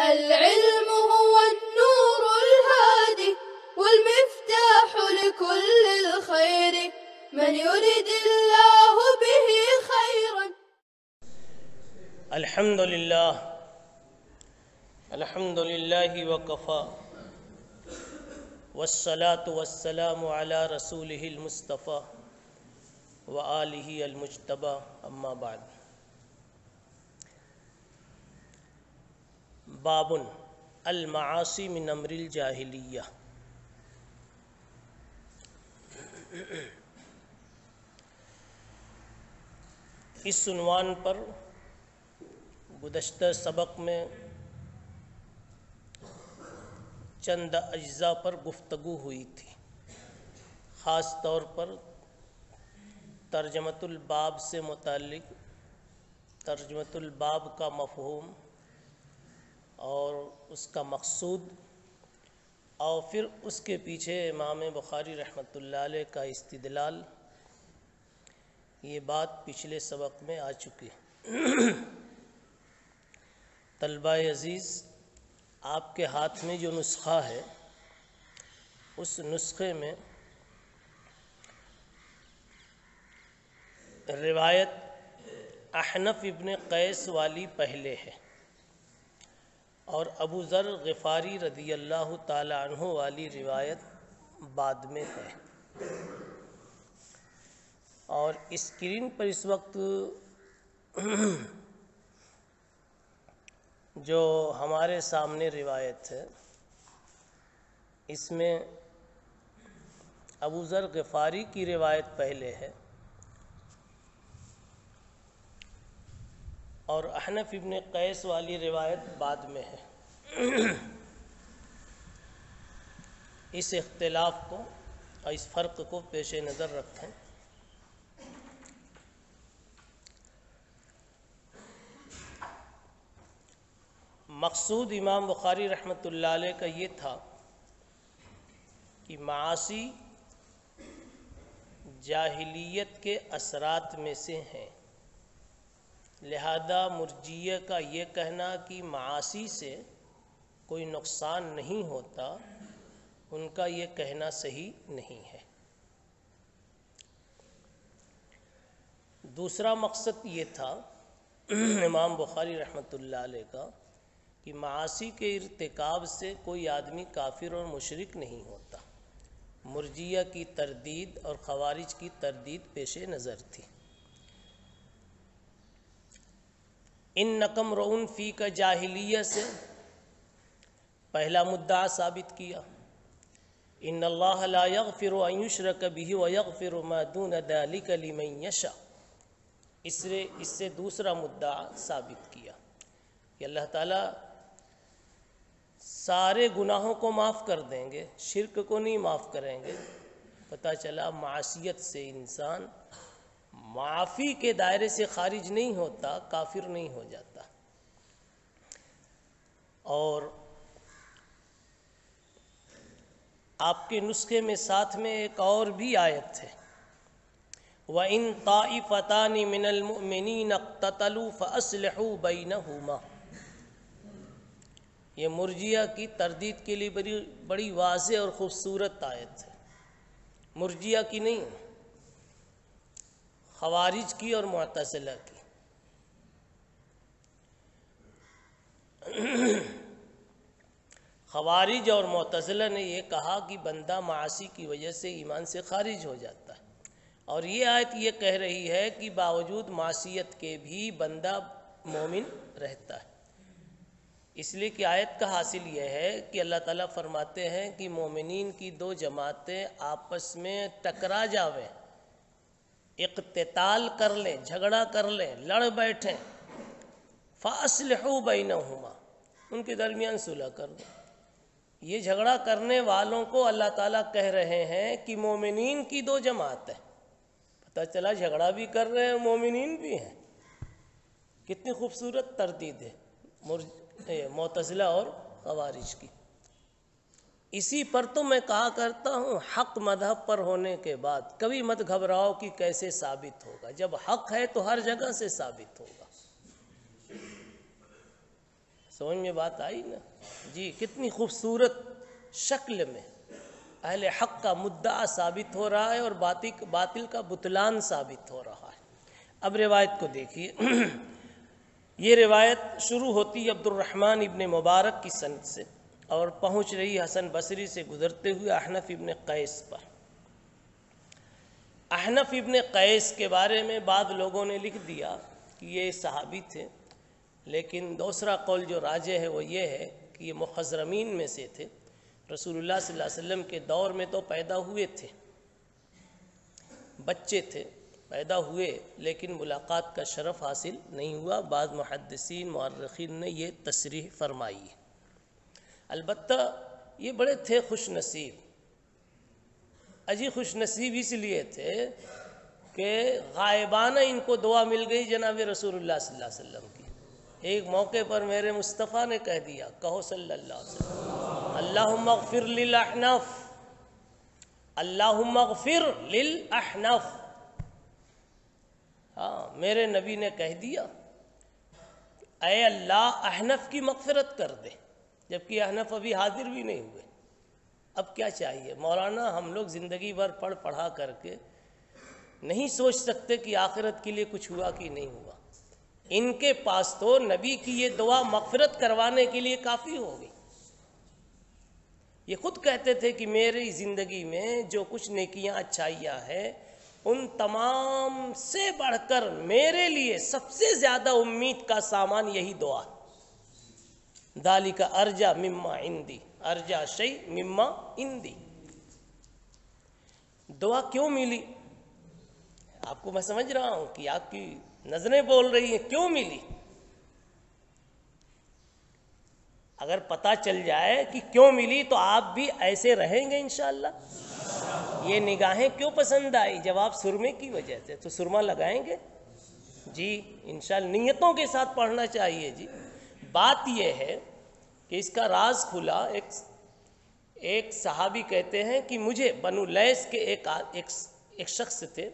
العلم هو النور الهادي والمفتاح لكل الخير من يرد الله به خيرا. الحمد لله وكفى والصلاة والسلام على رسوله المصطفى وآلہ المجتبى اما بعد. باب المعاصی من امر الجاہلیہ. اس عنوان پر گزشتہ سبق میں چند اجزاء پر گفتگو ہوئی تھی، خاص طور پر ترجمۃ الباب سے متعلق ترجمۃ الباب کا مفہوم اور اس کا مقصود، اور پھر اس کے پیچھے امام بخاری رحمۃ اللہ علیہ کا استدلال. یہ بات پچھلے سبق میں آ چکی. طلبہ عزیز، آپ کے ہاتھ میں جو نسخہ ہے اس نسخے میں روایت احنف ابن قیس والی پہلے ہے اور ابو ذر غفاری رضی اللہ تعالی عنہ والی روایت بعد میں ہے. اور اسکرین پر اس وقت جو ہمارے سامنے روایت ہے، اس میں ابو ذر غفاری کی روایت پہلے ہے اور احنف ابن قیس والی روایت بعد میں ہے. اس اختلاف کو اور اس فرق کو پیش نظر رکھیں. مقصود امام بخاری رحمۃ اللہ علیہ کا یہ تھا کہ معاصی جاہلیت کے اثرات میں سے ہیں، لہذا مرجئیہ کا یہ کہنا کہ معاصی سے کوئی نقصان نہیں ہوتا، ان کا یہ کہنا صحیح نہیں ہے. دوسرا مقصد یہ تھا امام بخاری رحمۃ اللہ علیہ کا کہ معاصی کے ارتکاب سے کوئی آدمی کافر اور مشرک نہیں ہوتا. مرجئیہ کی تردید اور خوارج کی تردید پیش نظر تھی. انکم رؤن فی کا جاہلیہ سے پہلا مدعا ثابت کیا. ان اللہ لا یغفر ان یشرک بہ ویغفر ما دون ذلک لمن یشاء. اس سے دوسرا مدعا ثابت کیا کہ اللہ تعالیٰ سارے گناہوں کو معاف کر دیں گے، شرک کو نہیں معاف کریں گے. پتہ چلا معصیت سے انسان معافی کے دائرے سے خارج نہیں ہوتا، کافر نہیں ہو جاتا. اور آپ کے نسخے میں ساتھ میں ایک اور بھی آیت ہے، وَإِن طَائِفَتَانِ مِنَ الْمُؤْمِنِينَ اقْتَتَلُوا فَأَصْلِحُوا بَيْنَهُمَا. یہ مرجئیہ کی تردید کے لیے بڑی واضح اور خوبصورت آیت ہے. مرجئیہ کی نہیں، خوارج کی اور معتزلہ کی. خوارج اور معتزلہ نے یہ کہا کہ بندہ معاصی کی وجہ سے ایمان سے خارج ہو جاتا ہے، اور یہ آیت یہ کہہ رہی ہے کہ باوجود معصیت کے بھی بندہ مومن رہتا ہے. اس لیے کہ آیت کا حاصل یہ ہے کہ اللہ تعالیٰ فرماتے ہیں کہ مومنین کی دو جماعتیں آپس میں ٹکرا جاویں، اقتتال کر لیں، جھگڑا کر لیں، لڑ بیٹھیں، فَأَصْلِحُوا بَيْنَهُمَا، ان کے درمیان صلح کر دیں. یہ جھگڑا کرنے والوں کو اللہ تعالیٰ کہہ رہے ہیں کہ مومنین کی دو جماعت ہے. پتہ چلا جھگڑا بھی کر رہے ہیں، مومنین بھی ہیں. کتنی خوبصورت تردید ہے معتزلہ اور خوارج کی. اسی پر تو میں کہا کرتا ہوں، حق مذہب پر ہونے کے بعد کبھی مت گھبراؤ کہ کیسے ثابت ہوگا. جب حق ہے تو ہر جگہ سے ثابت ہوگا. سمجھ میں بات آئی نا جی؟ کتنی خوبصورت شکل میں اہل حق کا مدعا ثابت ہو رہا ہے اور باطل کا بطلان ثابت ہو رہا ہے۔ اب روایت کو دیکھیے۔ یہ روایت شروع ہوتی عبد الرحمن ابن مبارک کی سند سے اور پہنچ رہی حسن بصری سے گزرتے ہوئے احنف ابن قیس پر۔ احنف ابن قیس کے بارے میں بعض لوگوں نے لکھ دیا کہ یہ صحابی تھے، لیکن دوسرا قول جو راجح ہے وہ یہ ہے کہ یہ مخضرمین میں سے تھے۔ رسول اللہ صلی اللہ علیہ وسلم کے دور میں تو پیدا ہوئے تھے، بچے تھے، پیدا ہوئے، لیکن ملاقات کا شرف حاصل نہیں ہوا۔ بعض محدثین مورخین نے یہ تصریح فرمائی ہے۔ البتہ یہ بڑے تھے خوش نصیب، اجی خوش نصیب اس لیے تھے کہ غائبانہ ان کو دعا مل گئی جناب رسول اللہ صلی اللہ علیہ وسلم کی۔ ایک موقع پر میرے مصطفیٰ نے کہہ دیا، کہو صلی اللہ علیہ وسلم، اللہم اغفر للاحنف، اللہم اغفر للاحنف۔ ہاں، میرے نبی نے کہہ دیا اے اللہ احنف کی مغفرت کر دے، جبکہ احنف ابھی حاضر بھی نہیں ہوئے۔ اب کیا چاہیے؟ مولانا ہم لوگ زندگی بھر پڑھا کر کے نہیں سوچ سکتے کہ آخرت کے لیے کچھ ہوا کہ نہیں ہوا۔ ان کے پاس تو نبی کی یہ دعا مغفرت کروانے کے لیے کافی ہو گئی۔ یہ خود کہتے تھے کہ میری زندگی میں جو کچھ نیکیاں اچھائیاں ہیں، ان تمام سے بڑھ کر میرے لیے سب سے زیادہ امید کا سامان یہی دعا ہے۔ ذالک ارجا مما عندی، ارجا شیء مما عندی۔ دعا کیوں ملی؟ آپ کو میں سمجھ رہا ہوں کہ آپ کی نظریں بول رہی ہیں کیوں ملی۔ اگر پتہ چل جائے کہ کیوں ملی تو آپ بھی ایسے رہیں گے انشاءاللہ۔ یہ نگاہیں کیوں پسند آئی؟ جواب سرمے کی وجہ سے، تو سرما لگائیں گے جی انشاءاللہ۔ نیتوں کے ساتھ پڑھنا چاہیے جی۔ بات یہ ہے کہ اس کا راز کھلا۔ ایک صحابی کہتے ہیں کہ مجھے بنو لیث کے ایک شخص تھے،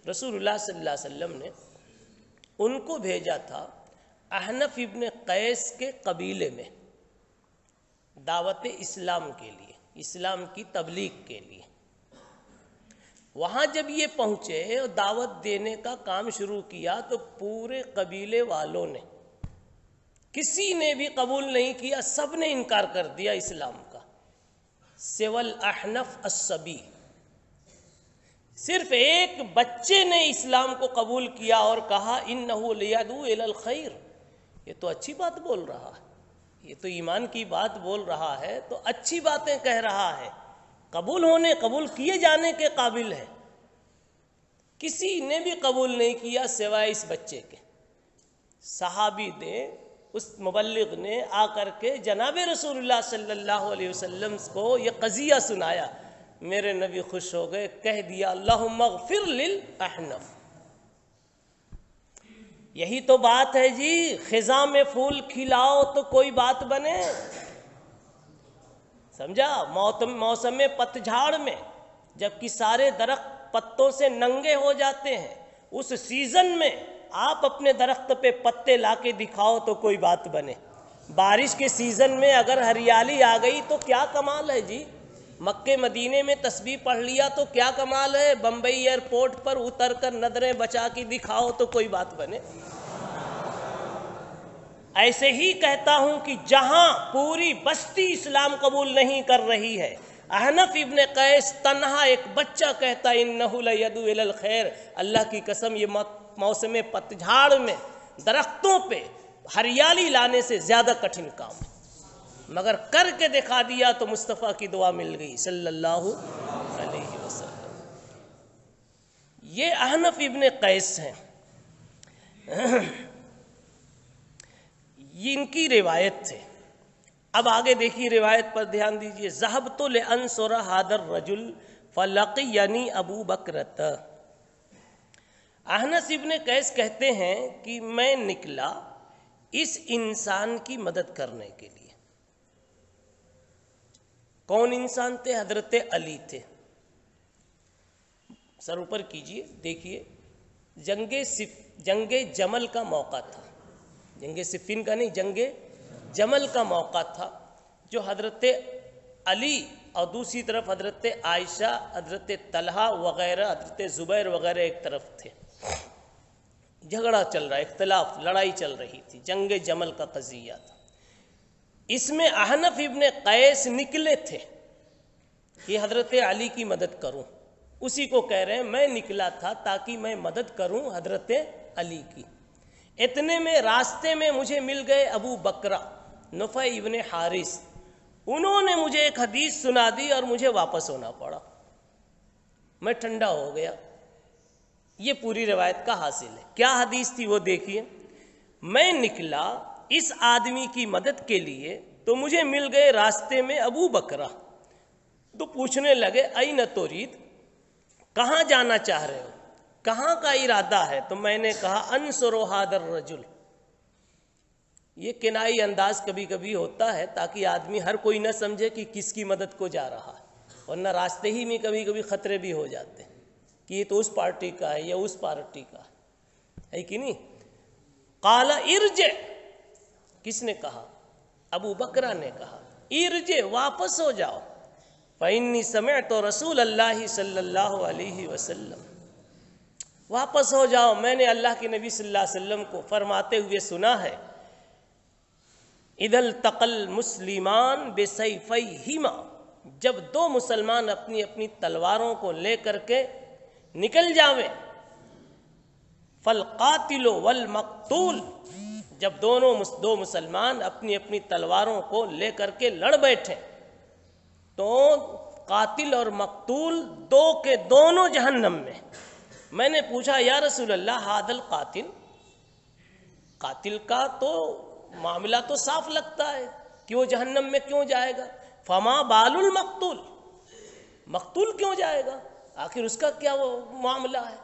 رسول اللہ صلی اللہ علیہ وسلم نے ان کو بھیجا تھا احنف ابن قیس کے قبیلے میں دعوت اسلام کے لیے، اسلام کی تبلیغ کے لیے۔ وہاں جب یہ پہنچے اور دعوت دینے کا کام شروع کیا تو پورے قبیلے والوں نے، کسی نے بھی قبول نہیں کیا، سب نے انکار کر دیا اسلام کا، سوال احنف الصبی۔ صرف ایک بچے نے اسلام کو قبول کیا اور کہا انہ لیدعو الی الخیر۔ یہ تو اچھی بات بول رہا ہے، یہ تو ایمان کی بات بول رہا ہے، تو اچھی باتیں کہہ رہا ہے، قبول کیے جانے کے قابل ہے۔ کسی نے بھی قبول نہیں کیا سوائے اس بچے کے۔ صحابی نے، اس مبلغ نے آ کر کے جناب رسول اللہ صلی اللہ علیہ وسلم کو یہ قضیہ سنایا۔ میرے نبی خوش ہو گئے، کہہ دیا اللہم اغفر للاحنف۔ یہی تو بات ہے جی، خزاں میں پھول کھلاؤ تو کوئی بات بنے، سمجھا؟ موسم پتجھاڑ میں جبکہ سارے درخت پتوں سے ننگے ہو جاتے ہیں، اس سیزن میں آپ اپنے درخت پہ پتے لا کے دکھاؤ تو کوئی بات بنے۔ بارش کے سیزن میں اگر ہریالی آ گئی تو کیا کمال ہے جی۔ مکے مدینے میں تسبیح پڑھ لیا تو کیا کمال ہے، بمبئی ایئرپورٹ پر اتر کر نظریں بچا کے دکھاؤ تو کوئی بات بنے۔ ایسے ہی کہتا ہوں کہ جہاں پوری بستی اسلام قبول نہیں کر رہی ہے، احنف ابن قیس تنہا ایک بچہ کہتا انہ لیدعو الی الخیر۔ اللہ کی قسم یہ موسم پتجھاڑ میں درختوں پہ ہریالی لانے سے زیادہ کٹھن کام ہے، مگر کر کے دکھا دیا تو مصطفیٰ کی دعا مل گئی صلی اللہ علیہ وسلم۔ یہ احنف ابن قیس ہیں، یہ ان کی روایت تھے۔ اب آگے دیکھیے روایت پر دھیان دیجئے۔ ذہبت لانصر ھذا الرجل فلقینی ابو بکرۃ۔ احنف ابن قیس کہتے ہیں کہ میں نکلا اس انسان کی مدد کرنے کے لیے۔ کون انسان تھے؟ حضرت علی تھے۔ سر اوپر کیجئے، دیکھیے جنگ جمل کا موقع تھا، جنگ صفین کا نہیں، جنگ جمل کا موقع تھا جو حضرت علی اور دوسری طرف حضرت عائشہ، حضرت طلحہ وغیرہ، حضرت زبیر وغیرہ ایک طرف تھے. جھگڑا چل رہا، اختلاف، لڑائی چل رہی تھی، جنگ جمل کا قضیہ تھا. اس میں احنف ابن قیس نکلے تھے کہ حضرت علی کی مدد کروں. اسی کو کہہ رہے ہیں میں نکلا تھا تاکہ میں مدد کروں حضرت علی کی. اتنے میں راستے میں مجھے مل گئے ابو بکرہ نفع ابن حارث. انہوں نے مجھے ایک حدیث سنا دی اور مجھے واپس ہونا پڑا. میں ٹھنڈا ہو گیا. یہ پوری روایت کا حاصل ہے. کیا حدیث تھی وہ دیکھیے. میں نکلا اس آدمی کی مدد کے لیے تو مجھے مل گئے راستے میں ابو بکرہ. تو پوچھنے لگے این ترید، کہاں جانا چاہ رہے ہو، کہاں کا ارادہ ہے؟ تو میں نے کہا انصر ھذا الرجل. یہ کنائی انداز کبھی کبھی ہوتا ہے تاکہ آدمی ہر کوئی نہ سمجھے کہ کس کی مدد کو جا رہا ہے، ورنہ راستے ہی میں کبھی کبھی خطرے بھی ہو جاتے ہیں کہ یہ تو اس پارٹی کا ہے یا اس پارٹی کا ہے کہ نہیں. قال ارجع، کس نے کہا؟ ابو بکرہ نے کہا ارجع، واپس ہو جاؤ. فإنی سمعت رسول اللہ صلی اللہ علیہ وسلم، واپس ہو جاؤ، میں نے اللہ کے نبی صلی اللہ علیہ وسلم کو فرماتے ہوئے سنا ہے اذا التقى المسلمان بسیفیہما، جب دو مسلمان اپنی اپنی تلواروں کو لے کر کے نکل جاویں، فالقاتل والمقتول، جب دو مسلمان اپنی اپنی تلواروں کو لے کر کے لڑ بیٹھیں تو قاتل اور مقتول دو کے دونوں جہنم میں. میں نے پوچھا یا رسول اللہ ھذا القاتل، قاتل کا تو معاملہ تو صاف لگتا ہے کہ وہ جہنم میں کیوں جائے گا. فما بال المقتول، مقتول کیوں جائے گا، آخر اس کا کیا وہ معاملہ ہے.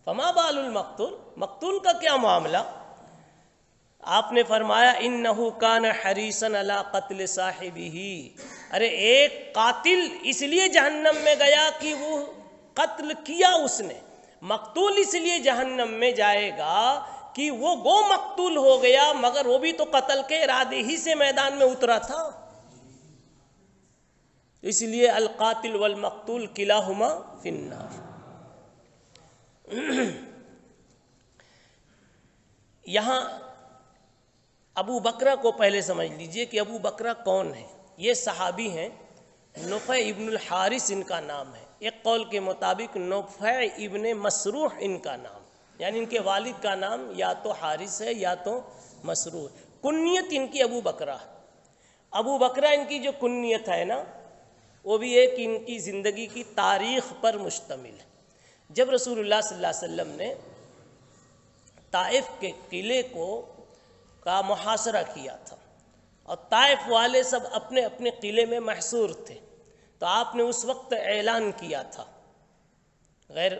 فما بال المقتول، مقتول کا کیا معاملہ. آپ نے فرمایا انہ کان حریصا علی قتل صاحبہ، ارے ایک قاتل اس لیے جہنم میں گیا کہ وہ قتل کیا اس نے، مقتول اس لیے جہنم میں جائے گا کہ وہ گو مقتول ہو گیا مگر وہ بھی تو قتل کے ارادے ہی سے میدان میں اترا تھا. اس لیے القاتل والمقتول کلاہما فی النار. یہاں ابو بکرہ کو پہلے سمجھ لیجئے کہ ابو بکرہ کون ہے. یہ صحابی ہیں، نفع ابن الحارث ان کا نام ہے. ایک قول کے مطابق نفع ابن مسروح ان کا نام، یعنی ان کے والد کا نام یا تو حارث ہے یا تو مسروح. کنیت ان کی ابو بکرہ. ابو بکرہ ان کی جو کنیت ہے نا وہ بھی ایک ان کی زندگی کی تاریخ پر مشتمل ہے. جب رسول اللہ صلی اللہ علیہ وسلم نے طائف کے قلعے کا محاصرہ کیا تھا اور طائف والے سب اپنے اپنے قلعے میں محصور تھے، تو آپ نے اس وقت اعلان کیا تھا، غیر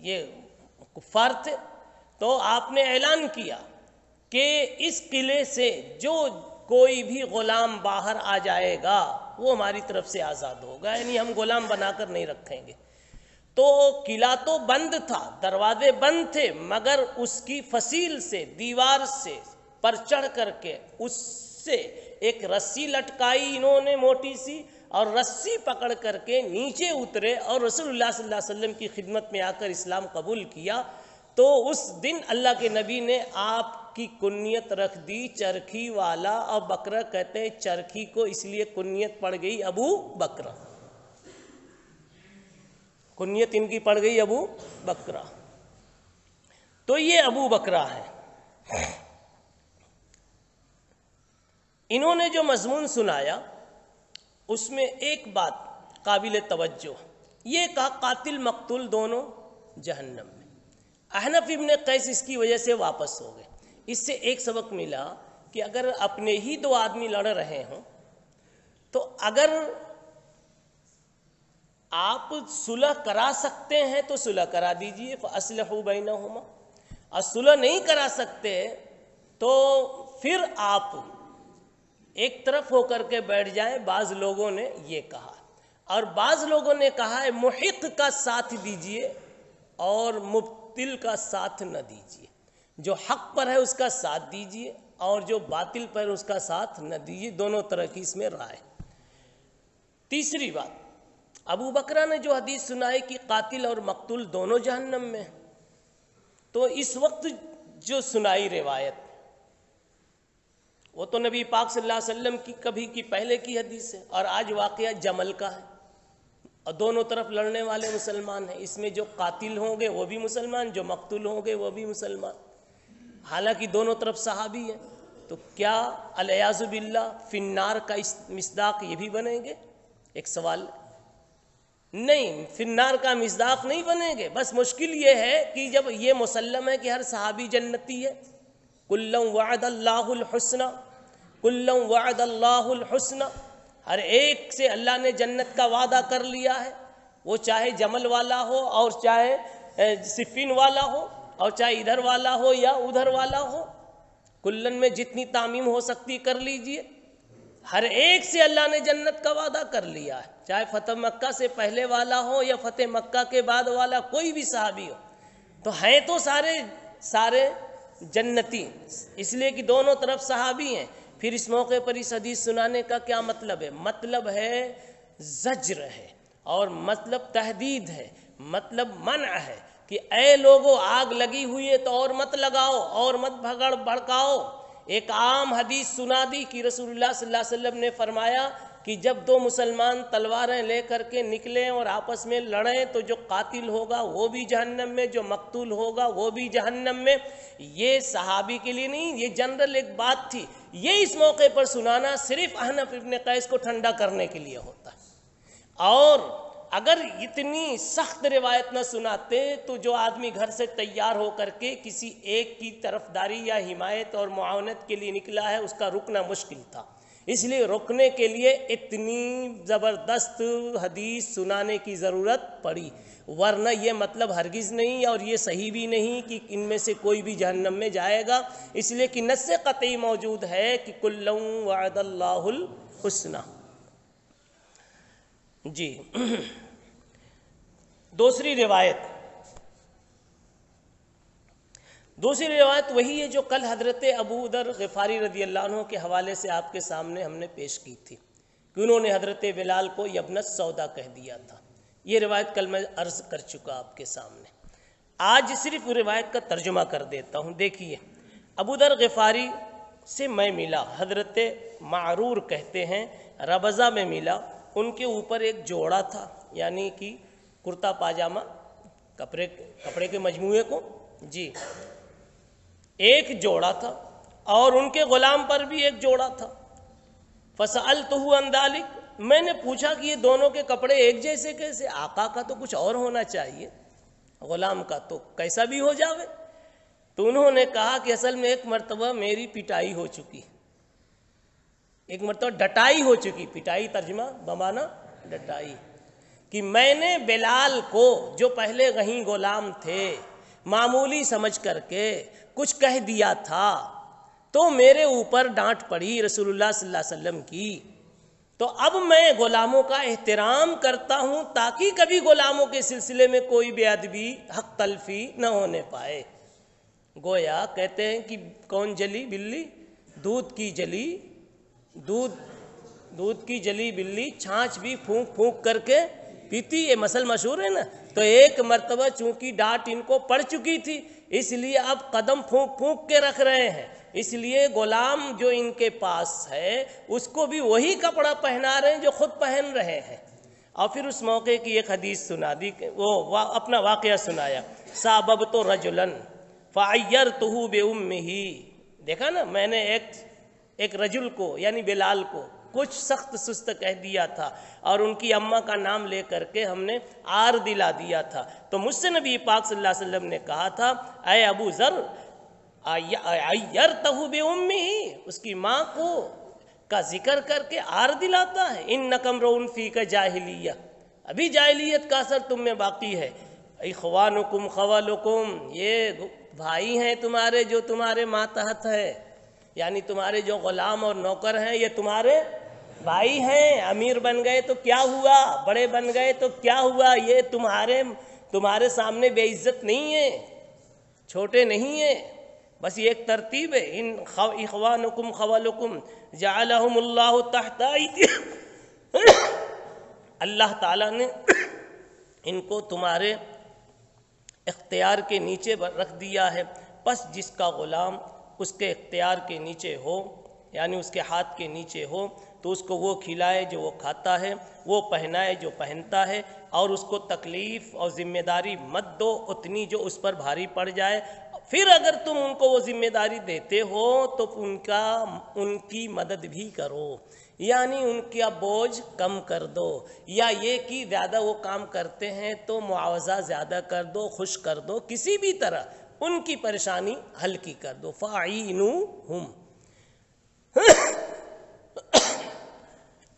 یہ کفار تھے تو آپ نے اعلان کیا کہ اس قلعے سے جو کوئی بھی غلام باہر آ جائے گا وہ ہماری طرف سے آزاد ہوگا، یعنی ہم غلام بنا کر نہیں رکھیں گے. تو قلعہ تو بند تھا، دروازے بند تھے، مگر اس کی فصیل سے، دیوار سے پر چڑھ کر کے اس سے ایک رسی لٹکائی انہوں نے موٹی سی، اور رسی پکڑ کر کے نیچے اترے اور رسول اللہ صلی اللہ علیہ وسلم کی خدمت میں آ کر اسلام قبول کیا. تو اس دن اللہ کے نبی نے آپ کی کنیت رکھ دی چرخی والا، اور بکرہ کہتے ہیں چرخی کو، اس لیے کنیت پڑ گئی ابو بکرہ، کنیت ان کی پڑ گئی ابو بکرہ. تو یہ ابو بکرہ ہے. انہوں نے جو مضمون سنایا اس میں ایک بات قابل توجہ، یہ کہا قاتل مقتول دونوں جہنم میں. احنف ابن قیس اس کی وجہ سے واپس ہو گئے. اس سے ایک سبق ملا کہ اگر اپنے ہی دو آدمی لڑ رہے ہوں تو اگر آپ صلح کرا سکتے ہیں تو صلح کرا دیجئے، فَأَصْلِحُوا بَيْنَهُمَا. اور صلح نہیں کرا سکتے تو پھر آپ ایک طرف ہو کر کے بیٹھ جائیں. بعض لوگوں نے یہ کہا، اور بعض لوگوں نے کہا ہے محق کا ساتھ دیجئے اور مبتل کا ساتھ نہ دیجئے. جو حق پر ہے اس کا ساتھ دیجئے اور جو باطل پر اس کا ساتھ نہ دیجیے، دونوں طرح کی اس میں رائے۔ تیسری بات، ابو بکرہ نے جو حدیث سنائی کہ قاتل اور مقتول دونوں جہنم میں، تو اس وقت جو سنائی روایت وہ تو نبی پاک صلی اللہ علیہ وسلم کی کبھی کی پہلے کی حدیث ہے، اور آج واقعہ جمل کا ہے، اور دونوں طرف لڑنے والے مسلمان ہیں، اس میں جو قاتل ہوں گے وہ بھی مسلمان، جو مقتول ہوں گے وہ بھی مسلمان، حالانکہ دونوں طرف صحابی ہیں، تو کیا الیاذ باللہ فی النار کا مصداق یہ بھی بنیں گے؟ ایک سوال نہیں، فی النار کا مصداق نہیں بنیں گے، بس مشکل یہ ہے کہ جب یہ مسلم ہے کہ ہر صحابی جنتی ہے، کُلًّا وعد اللہ الحسنى، کُلًّا وعد اللہ الحسنى، ہر ایک سے اللہ نے جنت کا وعدہ کر لیا ہے، وہ چاہے جمل والا ہو اور چاہے صفین والا ہو اور چاہے ادھر والا ہو یا ادھر والا ہو، کلن میں جتنی تعمیم ہو سکتی کر لیجئے، ہر ایک سے اللہ نے جنت کا وعدہ کر لیا ہے، چاہے فتح مکہ سے پہلے والا ہو یا فتح مکہ کے بعد والا، کوئی بھی صحابی ہو، تو ہیں تو سارے جنتی، اس لیے کہ دونوں طرف صحابی ہیں۔ پھر اس موقع پر اس حدیث سنانے کا کیا مطلب ہے؟ مطلب ہے زجر ہے، اور مطلب تحدید ہے، مطلب منع ہے کہ اے لوگو آگ لگی ہوئی ہے تو اور مت لگاؤ، اور مت بھڑکاؤ۔ ایک عام حدیث سنا دی کہ رسول اللہ صلی اللہ علیہ وسلم نے فرمایا کہ جب دو مسلمان تلواریں لے کر کے نکلیں اور آپس میں لڑیں تو جو قاتل ہوگا وہ بھی جہنم میں، جو مقتول ہوگا وہ بھی جہنم میں۔ یہ صحابی کے لیے نہیں، یہ جنرل ایک بات تھی، یہ اس موقع پر سنانا صرف احنف ابن قیس کو ٹھنڈا کرنے کے لیے ہوتا ہے، اور اگر اتنی سخت روایت نہ سناتے تو جو آدمی گھر سے تیار ہو کر کے کسی ایک کی طرفداری یا حمایت اور معاونت کے لیے نکلا ہے، اس کا رکنا مشکل تھا، اس لیے رکنے کے لیے اتنی زبردست حدیث سنانے کی ضرورت پڑی، ورنہ یہ مطلب ہرگز نہیں اور یہ صحیح بھی نہیں کہ ان میں سے کوئی بھی جہنم میں جائے گا، اس لیے کہ نص قطعی موجود ہے کہ کُلًّا وعد اللہ الحسنى۔ جی دوسری روایت وہی ہے جو کل حضرت ابو ذر غفاری رضی اللہ عنہ کے حوالے سے آپ کے سامنے ہم نے پیش کی تھی کہ انہوں نے حضرت بلال کو یبن السودا کہہ دیا تھا۔ یہ روایت کل میں عرض کر چکا آپ کے سامنے، آج صرف روایت کا ترجمہ کر دیتا ہوں۔ دیکھیے، ابو ذر غفاری سے میں ملا، حضرت معرور کہتے ہیں، ربضہ میں ملا، ان کے اوپر ایک جوڑا تھا، یعنی کہ کرتا پاجامہ، کپڑے کے مجموعے کو، جی ایک جوڑا تھا، اور ان کے غلام پر بھی ایک جوڑا تھا۔ فَسَأَلْتُهُ عَنْ ذَلِكَ، میں نے پوچھا کہ یہ دونوں کے کپڑے ایک جیسے کیسے؟ آقا کا تو کچھ اور ہونا چاہیے، غلام کا تو کیسا بھی ہو جاوے۔ تو انہوں نے کہا کہ اصل میں ایک مرتبہ میری پٹائی ہو چکی، ایک مرتبہ ڈٹائی ہو چکی، پٹائی ترجمہ بمانا ڈٹائی، کہ میں نے بلال کو جو پہلے غہیں غلام تھے معمولی سمجھ کر کے کچھ کہہ دیا تھا، تو میرے اوپر ڈانٹ پڑی رسول اللہ صلی اللہ علیہ وسلم کی، تو اب میں غلاموں کا احترام کرتا ہوں تاکہ کبھی غلاموں کے سلسلے میں کوئی بے ادبی، حق تلفی نہ ہونے پائے۔ گویا کہتے ہیں کہ کون جلی بلی؟ دودھ کی جلی بلی چھانچ بھی پھونک پھونک کر کے پیتی، یہ مسئلہ مشہور ہے نا۔ تو ایک مرتبہ چونکہ ڈانٹ ان کو پڑ چکی تھی، اس لیے اب قدم پھونک پھونک کے رکھ رہے ہیں، اس لیے غلام جو ان کے پاس ہے اس کو بھی وہی کپڑا پہنا رہے ہیں جو خود پہن رہے ہیں۔ اور پھر اس موقع کی ایک حدیث سنا دی، وہ اپنا واقعہ سنایا، ساببت رجلا فعیرتہ بامہ، دیکھا نا، میں نے ایک رجل کو یعنی بلال کو کچھ سخت سست کہہ دیا تھا اور ان کی اماں کا نام لے کر کے ہم نے آر دلا دیا تھا، تو مجھ سے نبی پاک صلی اللہ علیہ وسلم نے کہا تھا، اے ابو ذر عیرتہ بامہ، اس کی ماں کو کا ذکر کر کے آر دلاتا ہے، انک امرؤ فیک جاہلیہ، ابھی جاہلیت کا اثر تم میں باقی ہے، اخوانکم خولکم، یہ بھائی ہیں تمہارے جو تمہارے ماتحت ہے، یعنی تمہارے جو غلام اور نوکر ہیں یہ تمہارے بھائی ہیں، امیر بن گئے تو کیا ہوا، بڑے بن گئے تو کیا ہوا، یہ تمہارے سامنے بے عزت نہیں ہے، چھوٹے نہیں ہیں، بس یہ ایک ترتیب ہے. ان اخوانکم خولکم جعلہم اللہ تحت اللہ تعالیٰ نے ان کو تمہارے اختیار کے نیچے رکھ دیا ہے. پس جس کا غلام اس کے اختیار کے نیچے ہو، یعنی اس کے ہاتھ کے نیچے ہو، تو اس کو وہ کھلائے جو وہ کھاتا ہے، وہ پہنائے جو پہنتا ہے، اور اس کو تکلیف اور ذمہ داری مت دو اتنی جو اس پر بھاری پڑ جائے. پھر اگر تم ان کو وہ ذمہ داری دیتے ہو تو ان کی مدد بھی کرو، یعنی ان کا بوجھ کم کر دو، یا یہ کہ زیادہ وہ کام کرتے ہیں تو معاوضہ زیادہ کر دو، خوش کر دو، کسی بھی طرح ان کی پریشانی ہلکی کر دو. فَعِینُوهُمْ.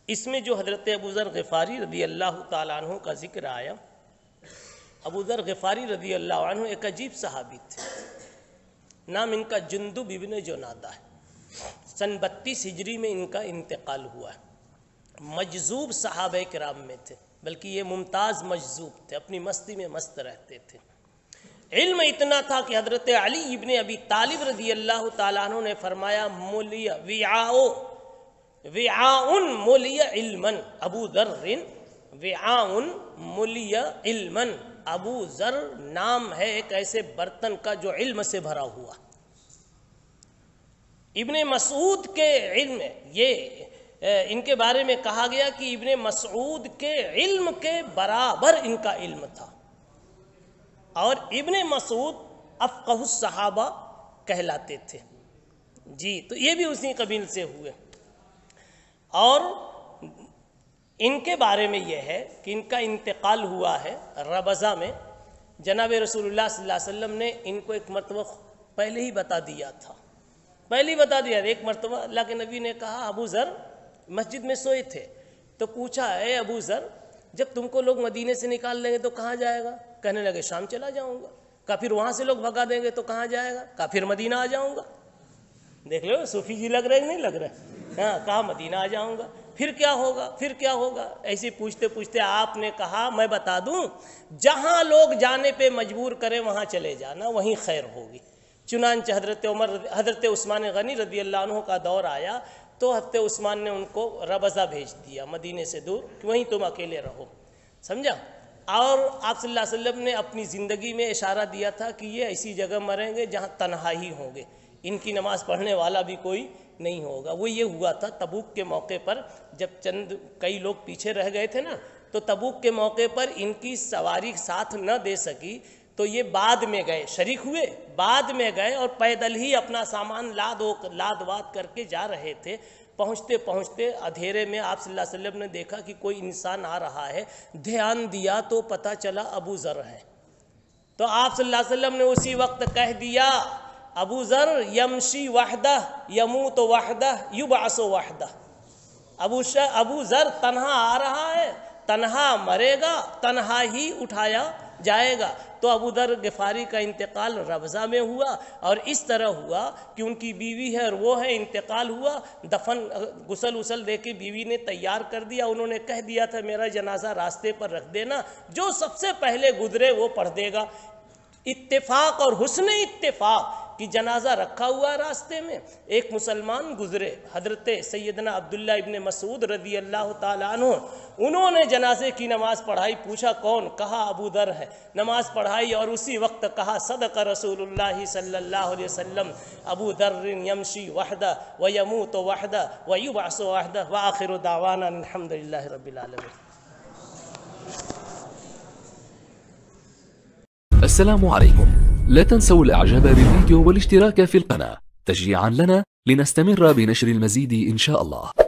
اس میں جو حضرت ابو ذر غفاری رضی اللہ تعالیٰ عنہ کا ذکر آیا، ابو ذر غفاری رضی اللہ عنہ ایک عجیب صحابی تھے. نام ان کا جندب ابن جنادہ ہے. سن 32 ہجری میں ان کا انتقال ہوا ہے. مجذوب صحابہ کرام میں تھے، بلکہ یہ ممتاز مجذوب تھے، اپنی مستی میں مست رہتے تھے. علم اتنا تھا کہ حضرت علی ابن ابی طالب رضی اللہ تعالیٰ عنہ نے فرمایا ملی وعاء ملی علما. ابو ذر وعاء ملی علما. ابو ذر نام ہے ایک ایسے برتن کا جو علم سے بھرا ہوا. ابن مسعود کے علم، یہ ان کے بارے میں کہا گیا کہ ابن مسعود کے علم کے برابر ان کا علم تھا، اور ابن مسعود افقہ الصحابہ کہلاتے تھے. جی تو یہ بھی اسی قبیل سے ہوئے. اور ان کے بارے میں یہ ہے کہ ان کا انتقال ہوا ہے ربضہ میں. جناب رسول اللہ صلی اللہ علیہ وسلم نے ان کو ایک مرتبہ پہلے ہی بتا دیا تھا. ایک مرتبہ اللہ کے نبی نے کہا ابو ذر مسجد میں سوئے تھے، تو پوچھا اے ابو ذر جب تم کو لوگ مدینے سے نکال لیں گے تو کہاں جائے گا؟ کہنے لگے شام چلا جاؤں گا. کہا پھر وہاں سے لوگ بھگا دیں گے تو کہاں جائے گا؟ کہا پھر مدینہ آ جاؤں گا. دیکھ لو صوفی جی لگ رہے نہیں لگ رہے. ہاں کہا مدینہ آ جاؤں گا. پھر کیا ہوگا؟ ایسے پوچھتے پوچھتے آپ نے کہا میں بتا دوں، جہاں لوگ جانے پہ مجبور کریں وہاں چلے جانا، وہیں خیر ہوگی. چنانچہ حضرت عثمان غنی رضی اللہ عنہ کا دور آیا تو حضرت عثمان نے ان کو ربضہ بھیج دیا مدینے سے دور کہ وہیں تم اکیلے رہو. سمجھا؟ اور آپ صلی اللہ علیہ وسلم نے اپنی زندگی میں اشارہ دیا تھا کہ یہ ایسی جگہ مریں گے جہاں تنہا ہی ہوں گے، ان کی نماز پڑھنے والا بھی کوئی نہیں ہوگا. وہ یہ ہوا تھا تبوک کے موقع پر، جب کئی لوگ پیچھے رہ گئے تھے نا، تو تبوک کے موقع پر ان کی سواری ساتھ نہ دے سکی تو یہ بعد میں گئے، شریک ہوئے، بعد میں گئے اور پیدل ہی اپنا سامان لاد واد کر کے جا رہے تھے. پہنچتے پہنچتے اندھیرے میں آپ صلی اللہ علیہ وسلم نے دیکھا کہ کوئی انسان آ رہا ہے. دھیان دیا تو پتہ چلا ابو ذر ہے. تو آپ صلی اللہ علیہ وسلم نے اسی وقت کہہ دیا ابو ذر یمشی وحدہ یموت وحدہ یبعث وحدہ. ابو ذر تنہا آ رہا ہے، تنہا مرے گا، تنہا ہی اٹھایا جائے گا. تو ابو ذر غفاری کا انتقال ربضہ میں ہوا، اور اس طرح ہوا کہ ان کی بیوی ہے اور وہ ہے، انتقال ہوا، دفن غسل دے کے بیوی نے تیار کر دیا. انہوں نے کہہ دیا تھا میرا جنازہ راستے پر رکھ دینا، جو سب سے پہلے گزرے وہ پڑھ دے گا. اتفاق اور حسن اتفاق کہ جنازہ رکھا ہوا راستے میں، ایک مسلمان گزرے، حضرت سیدنا عبداللہ ابن مسعود رضی اللہ تعالیٰ عنہ. انہوں نے جنازے کی نماز پڑھائی. پوچھا کون؟ کہا ابو ذر ہے. نماز پڑھائی اور اسی وقت کہا صدق رسول اللہ صلی اللہ علیہ وسلم ابو ذر یمشی وحدہ ویموت وحدہ ویبعث وحدہ وآخر دعوانا الحمدللہ رب العالمین. السلام عليكم. لا تنسوا الاعجاب بالفيديو والاشتراك في القناة تشجيعا لنا لنستمر بنشر المزيد إن شاء الله.